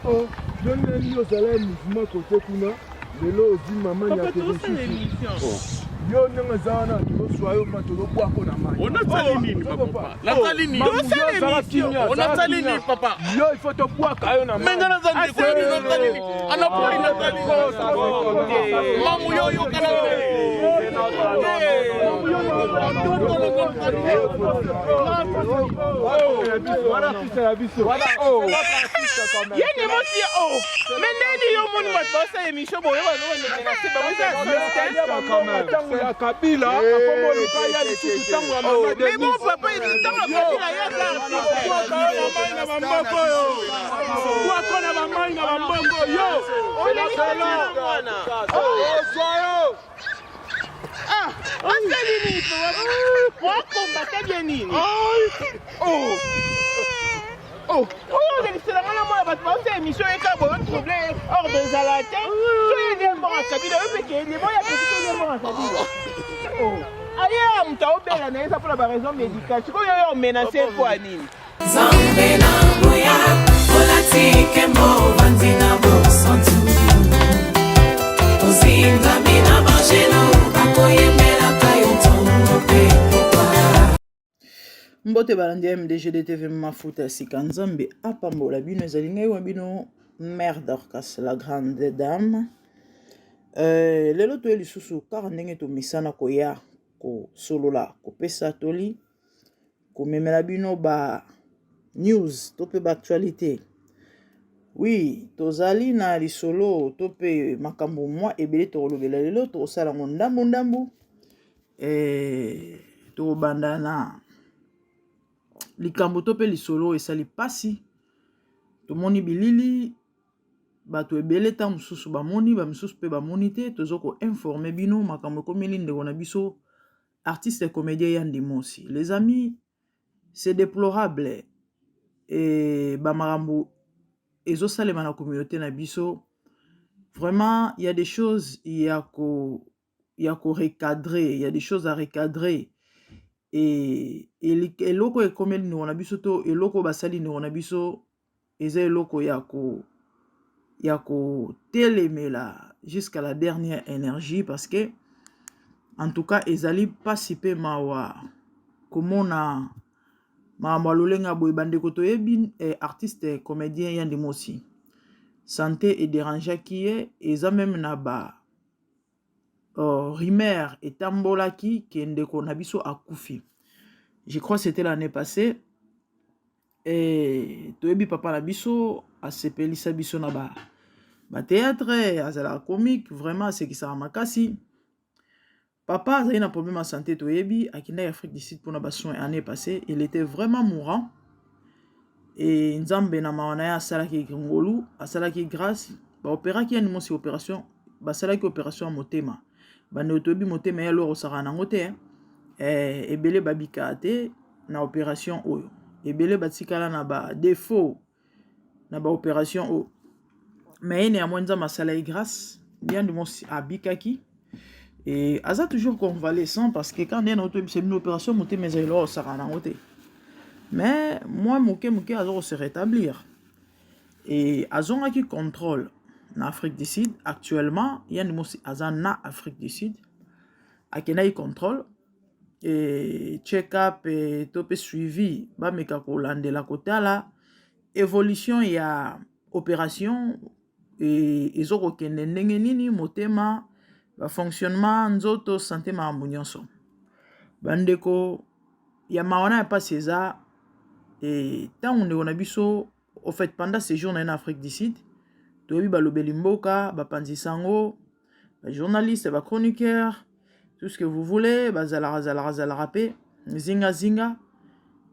Oh, donne yo salaire mouvement côté kuna. Lelo odi maman ya yo nanga zana to soyo matolo kwa kona mai. On a sali nini papa? La sali nini? On a sali nini papa? Yo il faut to boire kayo na mai. Mengana zandi ko ni na sali nini? Ana poli na sali. Mamu yo yo kana. Yeni mosi oh. Meneni yo moni matosa emission boyo bano menase ba wesa ya Kabila akomo lukaya lisusu tangu ya mama de. Mais bon papa il tangu Kabila ya za. Na bamboko yo. Kwa kona mama na bamboko yo. Ona kala. Oh soyo. Ah, asali ni to. Wa combattre bien nini? Oh. Oh, c'est la maman qui va passer l'émission et quand on problème hors de Zalaté. Tu es mort à Kabila, eux qui est mort à Kabila. Oh, allez, on t'a obéi la naissance pour la raison médicale. Tu connais on menacé pour Anine. Zambena boya, olatike mo vanzina bo santu. Ozinga mina mangelo, akoyemela kayoton pe. Mbote balandi MDG de TV Mafuta Sikanzambe apambola bino ezali ngai wa bino mère d'Orcas la grande dame. Lelo to elisusu kaka ndenge to misana koya ko solola ko pesa toli ko memela bino ba news to pe ba actualité. Oui, tozali na lisolo to pe makambo moi ebele to lobela lelo to sala ndambu to bandana likambo to pe lisolo esali pasi tomoni bilili bato ebele ta mususu bamoni ba mususu pe bamoni te tozoko informer bino makambo komeli ndeko na biso artiste et comédien Yandi Mosi. Les amis, c'est déplorable et ba makambo ezo salema na communauté na biso. Vraiment, il y a des choses il y a ko recadrer, il y a des choses à recadrer. Et eloko ekomeli ndeko na biso to eloko basali ndeko na biso eza eloko ya ko telemela jusqu'à la dernière énergie parce que en tout cas ezali pasi pe mawa komona makambo alolenga boye bandeko toyebi artiste comédien Yandi Mosi santé et dérangea qui est eza même na ba rumeur etambolaki ke ndeko na biso akufi. Je crois que c'était l'année passée. Et toyebi papa na biso asepelisa biso na ba théâtre azala comique vraiment c'est qui ça makasi. Papa a eu un problème de santé toyebi akinda Afrique du Sud pour na ba soin année passée, il était vraiment mourant. Et nzambe na mawana ya salaki ngolu, asalaki grâce, ba opéra ki animo si opération, ba salaki opération motema. Ba ne toyebi motema ya loro sara na ngote ebele babika te na opération oyo. Ebele batikala na ba défaut na ba opération oyo. Mais il y a moins de masala grâce, bien de mon abikaki. Et Aza toujours convalescent parce que quand il y a une opération, monter mes éloges, ça va en mais moi, mon Aza se rétablir. Et Aza qui contrôle en Afrique du Sud, actuellement, il y a une Aza na Afrique du Sud, à qui il contrôle. Et check-up et topé suivi, bah, mais quand on l'a de la côté là, évolution, il y a opération, et ils ont aucun nini, motema, fonctionnement, nzoto, santé, ma amunion. Bandeko, il y a mawana pas César, et tant on a biso, au fait, pendant ces jours en Afrique du Sud, tu as vu Balobelimboka, Bapanzisango, journaliste, chroniqueur, tout ce que vous voulez, zala rapé, zinga,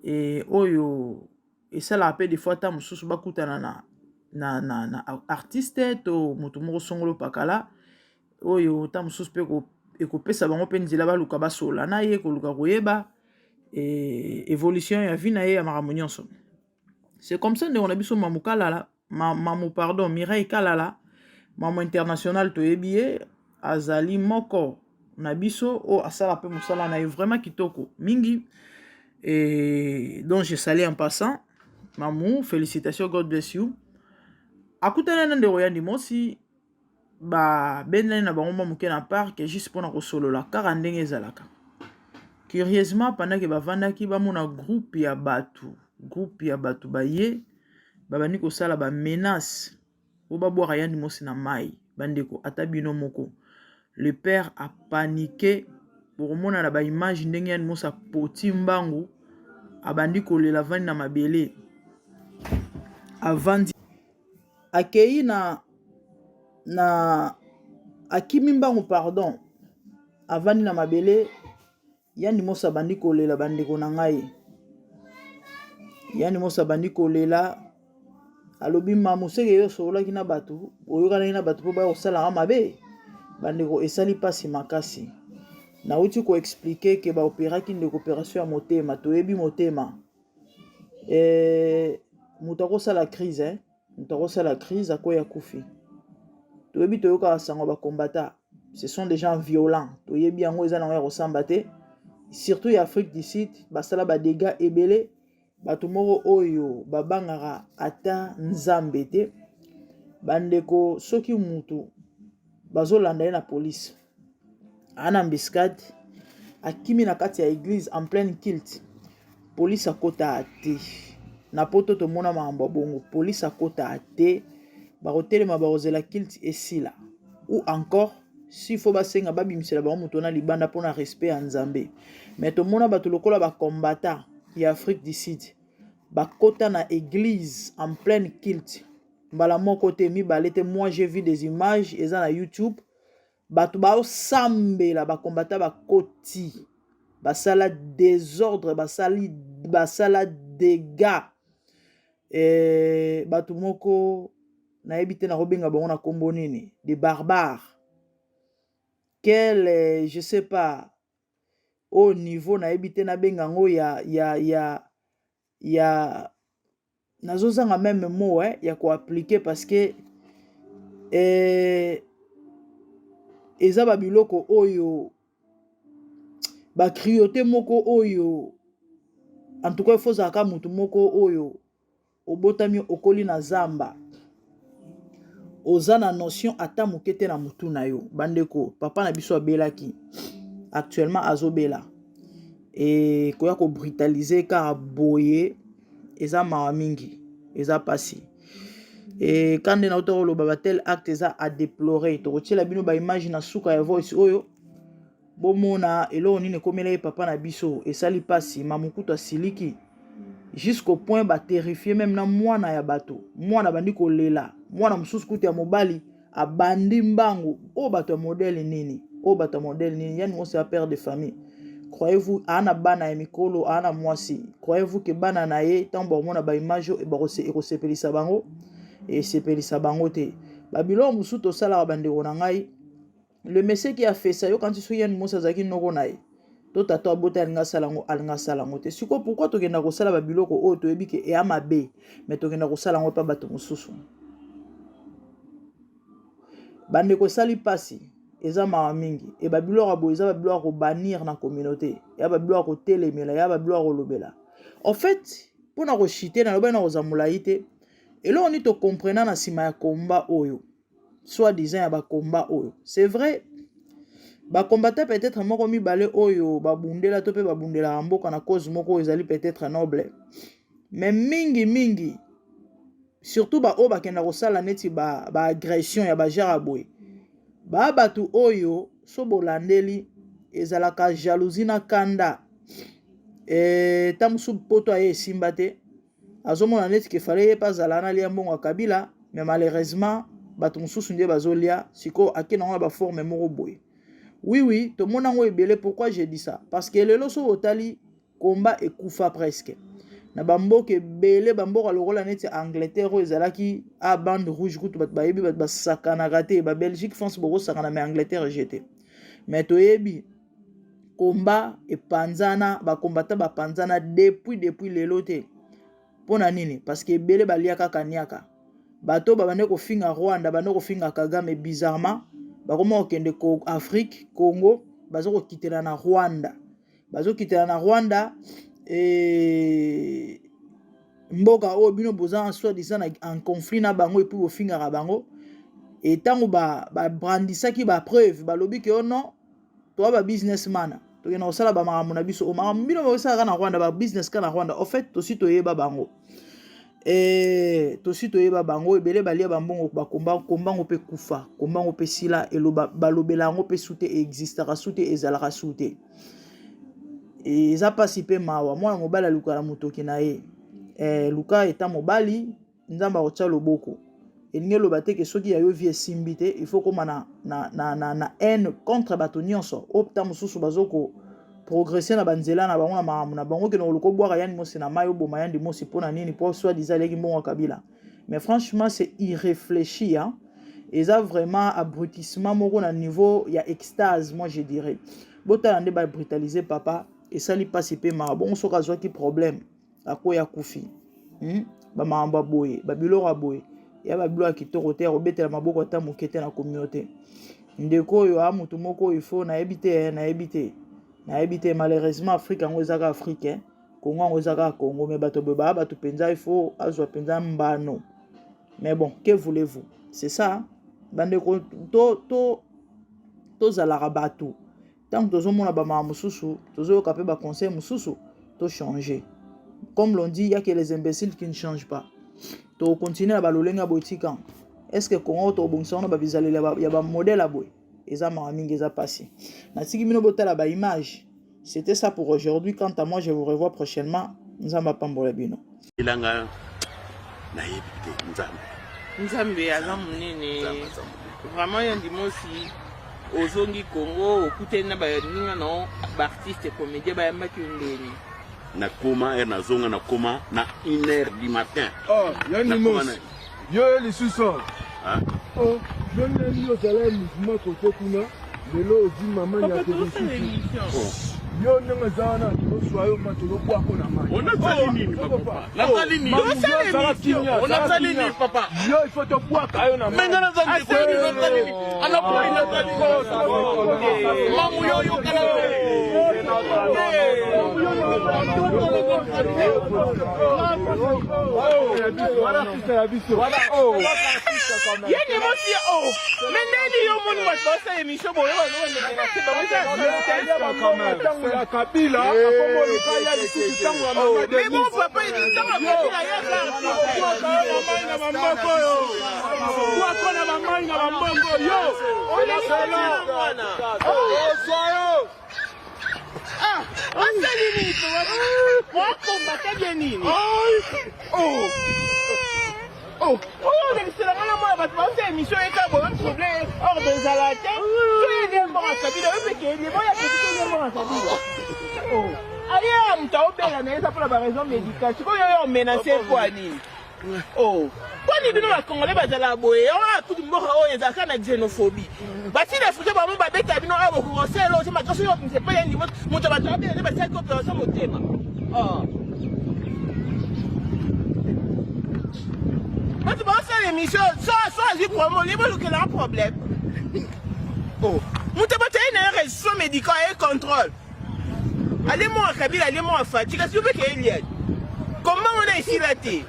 et oyo, et ça la rappelle des fois, ta moussous bakuta na artiste, to mutumoro songolo pakala, oyo, ta moussous pe ko pesa bango pe nzila ba luka basola na ye, ko luka koyeba, et évolution ya vie na ye ya maramunion son. C'est comme ça, on a biso mamukala la, pardon, Mireille Kalala, maman international to ebiye, azali moko, nabiso o asala pe musala na vraiment kitoko mingi. Et donc je salue en passant mamou, félicitations, God bless you. akutana na ndeko Yandi Mosi ba bendani na bango moke na parc juste pour na kosolola kaka ndenge ezalaka. Curieusement pendant que bavandaki bamona groupe ya batu baye babandi kosala ba menace o babwaka Yandi Mosi na mai bandeko ata bino moko. Le père a paniqué pour mona na ba image ndenge Yandi Mosi apoti mbangu abandi kolela vandi na mabele avandi akei na akimi mbangu pardon avandi na mabele. Yandi Mosi abandi kolela bandeko na ngai. Yandi Mosi abandi kolela alobi mamuseke yo solaki na batu oyokana na batu po ba osala mabe bandeko esali pasi makasi. Na uti ko expliquer que ba opéraki ndeko opération ya motema toyebi motema mutako sala crise mutako sala crise akoya kufi toyebi toyoka sango ba combattant ce sont des gens violents toyebi yango eza na ya kosamba te surtout ya Afrique du Sud basala ba dégâts ebele bato moko oyo babangaka ata nzambe te bandeko soki mutu bazolanda ye na police ana embuscade akimi na kati ya église en pleine culte police akota ate na poto tomona makambo bongo police akota ate bakotelema bakozela culte esila ou encore s'il faut basenga babimisela bango mutu na libanda mpona respect ya nzambe. Mais tomona bato lokola ba combattant ya Afrique du Sud bakota na église en pleine culte mbala moko te mibale te. Moi j'ai vu des images eza na YouTube bato baosambela bakombata bakoti basala désordre basala dégâts bato moko nayebi te na kobenga bango na kombo nini des barbares. Quel je sais pas au niveau nayebi te na benga ngo ya nazozanga même mot ya ko appliquer parce que eza ba biloko oyo ba crioté moko oyo en tout cas il faut zaka mutu moko oyo obotami okoli na zamba oza na notion ata mokete na mutu na yo bandeko. Papa na biso abelaki actuellement azobela et koya ko brutaliser ka boye eza mawa mingi eza pasi et quand na otolo baba tel acte eza à déplorer to kotiela bino ba image na suka ya voice oyo bomona elo nini komela papa na biso esali pasi mamukuta siliki jusqu'au point ba terrifier même na mwana ya bato mwana bandi kolela mwana mususu kuti ya mobali abandi mbangu o bato modèle nini Yandi Mosi a père de famille. Croyez-vous ana bana ya mikolo ana mwasi croyez-vous que bana na ye tambo mona ba image e ba ekosepelisa bango et sepelisa bango te babilo mususu to sala bandeko na ngai. Le monsieur qui a fait ça yo quand tu Yandi Mosi azaki noko na ye to tato abota alinga salango te siko pourquoi tokenda kosala babiloko oyo toyebi ke eya mabe mais tokenda kosala ngo pa bato mosusu bandeko sali pasi eza mawa mingi e babiloko abo eza babiloko banir na communauté ya babiloko telemela ya babiloko lobela en fait pona ko chiter na loba na kozamula ite elo ni to comprendre na sima ya combat oyo soit disant ya ba combat oyo c'est vrai ba combattant peut-être moko mibale oyo babundela to pe babundela mboka na cause moko ezali peut-être noble mais mingi surtout ba o bakenda kosala neti ba agression ya ba jaraboy ba batu oyo so bolandeli ezalaka jalousie na kanda tamusu poto aye simba te azomona neti ke fallait ye pas zala na lia mbongo Kabila mais malheureusement batu mususu nde bazolia siko akena ngo ba forme moko boye. Oui, tout le monde a ebele. Pourquoi j'ai dit ça? Parce que le loso otali combat et koufa presque. Na bambo ke bele bambo ka lokola neti Angleterre ezalaki a bande rouge kutu bat bayebi bat basakana raté ba Belgique France boko sakana mais Angleterre jeté. Mais toyebi combat et panzana ba combattant ba panzana depuis lelo te. Pona nini? Parce que bele baliaka kaniaka. Bato babane ko finga Rwanda, bane ko finga Kagame bizarrement. Bakoma okende ko Afrique Congo bazoko kitela na Rwanda mboka o bino boza en soi-disant en conflit na bango et puis au finga bango et tango ba brandisaki ba preuve ba lobi ke non toi ba businessman to ke na sala ba makambo na biso o makambo bino ba sala na Rwanda ba business kana Rwanda en fait to si to yeba bango to si to yeba bango ebele balia bambongo ba komba ngo pe kufa komba ngo pe sila eloba balobela ngo pe sute existera sute ezalaka sute et ça passe pe mawa mwana mobala lukala mutoki na ye Luka est mobali nzamba ocha loboko elinge lobate ke soki ya yo vie simbite il faut comme na haine contre bato nyonso opta mususu bazoko progresser na banzela na bango na mamu na bango ke no loko bwaka yani mosi na mayo bo mayandi mosi pona nini pour soit dizaleki mbongo kabila mais franchement c'est irréfléchi hein et ça vraiment abrutissement moko na niveau ya extase moi je dirais bota ndé ba brutaliser papa et ça li passe pe ma bon soka zo ki problème akoya kufi ba mamba boye ba bilora boye ya ba bilo akitoko te obetela maboko ta mokete na communauté ndeko yo a mutu moko il faut na ebite malheureusement Afrique ngo ezaka africain Congo ngo ezaka Congo mais bato beba bato penza il faut azwa penza mbano mais bon que voulez-vous c'est ça bandeko to zalaka bato tant que tozomona ba mama mususu tozoyoka pe ba conseil mususu to changer. Comme l'on dit, il y a que les imbéciles qui ne changent pas. Tu continues à balolenga botika. Est-ce que Congo to bonsona ba bizali il y a ba modèle à boy. Et ça m'a mingi ça passé. Na tiki mino botala ba image. C'était ça pour aujourd'hui. Quant à moi, je vous revois prochainement. Nzamba pambola bino. Ilanga na yebite nzambe. Nzambe azamu nene. Vraiment yandimo si ozongi Congo okutena ba ninga no ba artiste comédien ba yambaki ndeni. Na koma na zonga na koma na 1h du matin. Oh, yani mos. Yo eli suso. Hein? Oh, je n'ai mis au salaire mouvement côté kuna. Lelo odi mama ya te yo nanga zana to soyo matolo kwa kona mai. On a salini papa. Na salini. On a salini papa. Yo il faut te boire kayo na mai. Mengana zangi ko ni na salini. Ana kwa ina salini. Mamu yo yo kana. Yeni mosi oh. Mendeli yo moni matosa emission boyo no ya kabila akomo lukaya lisusu tango ya mama de mais mon papa il dit tango kabila ya za na mamboko yo kwa kona mama na mamboko yo ona sala soyo on sali ni to wa combattre bien nini oh c'est la maman va te passer émission et ça bon problème hors de zalate tu es bon à sabila eux que les boys qui sont bon à sabila oh ailleurs on t'a obéi la neza pour la raison médicale tu connais on menacer quoi ni oh quoi ni bino la congolais bazala boye on a tout moko oh ezaka na xénophobie bati les foutu ba mba beta bino a ko conseil aussi ma question ne c'est pas un niveau moto ba tabe ne ba cette coopération motema oh quand tu vas faire l'émission, soit j'ai promo, il y a un problème. Oh, nous t'avons une réaction médicale et contrôle. Allez-moi à Kabila, allez-moi à Fatigue, s'il vous plaît, qu'il y ait. Comment on a ici la thé?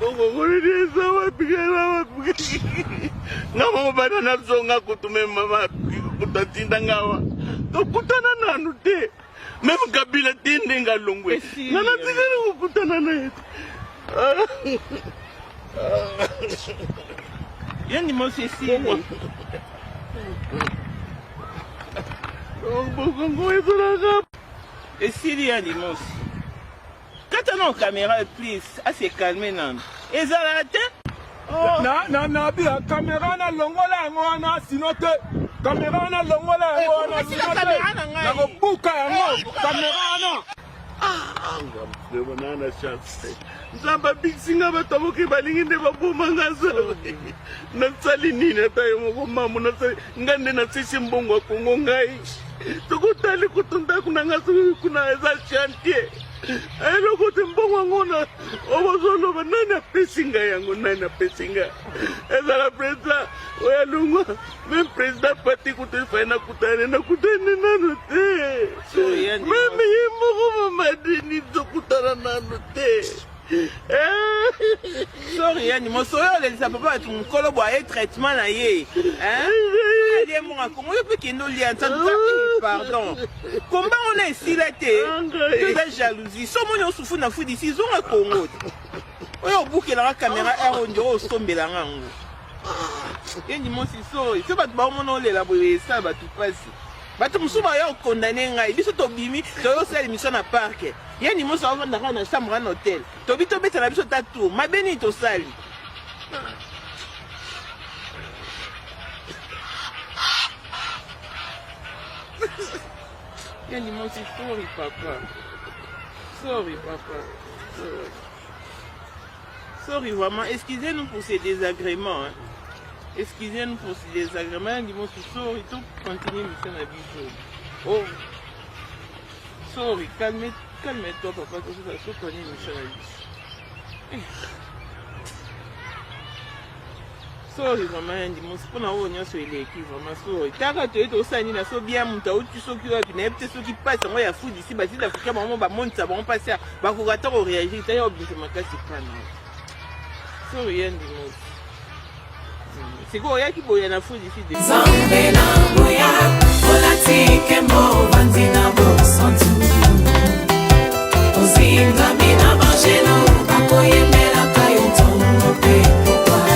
Donc, on dit ça, on va piquer là, on va piquer. Non, on va pas dans zonga kutume mama kutatinda ngawa. Donc, kutana na nute. Même Kabila tinde ngalongwe. Nana tigana kutana na yetu. Yeni mosi si. Et si yeni mosi. Quand on a une caméra, please, à se calmer non. Et ça la tête. na bia caméra na longola ngona sinote caméra na longola ngona sinote na ko buka yango caméra na Banana chance. Nzamba bixinga bataboke balingi nde baboma ngaza. Natsalini na tayo mo mamu na ngande na sisi mbongo Kongo ngai. Tukutali kutunda kuna ngasu kuna eza chantier. Elo kote mbongo ngona obozolo banana pesinga yango nana pesinga. Eza la president oya lunga même président parti kutefana kutane na kutane nano te. Mimi yimo madini zokutana nano te. Sorry, yani mosoyo lelisa papa tu mukolo boye traitement na ye. Hein? Allez moi comment je peux qu'il nous lie entendre pardon. Comment on est ici là la jalousie. Somo nyo souffre na fu d'ici zo na Congo. Oyo buke la caméra ero ndiro sombela ngango. Yani mo si sorry. Se bat ba mono lela boye ça ba tu passe. Bato musuba yo condamné ngai biso to bimi to yo sala émission na parc yani mo sa vanda na chambre en hôtel to bito beta na biso tatu mabeni to sali yani mo si sorry papa sorry vraiment excusez-nous pour ces désagréments hein. Excusez-nous pour ces désagréments, dis-moi sorry, tout continue mission à vie. Oh, sorry, calme-toi papa, que ça soit connu mission à vie. Sorry vraiment, dis-moi c'est pour nous on sur l'équipe vraiment sorry. T'as qu'à te être au sein na so bien monta ou tu so qui va venir peut-être ceux qui passent moi ya fou d'ici bah si l'Africain maman va monter ça va passer bah qu'on attend au réagir, t'as obligé de marquer c'est pas non. Sorry dis-moi. C'est quoi, il y a qui boit na fou d'ici. Zambé na boya, olatike mo vanzina bo.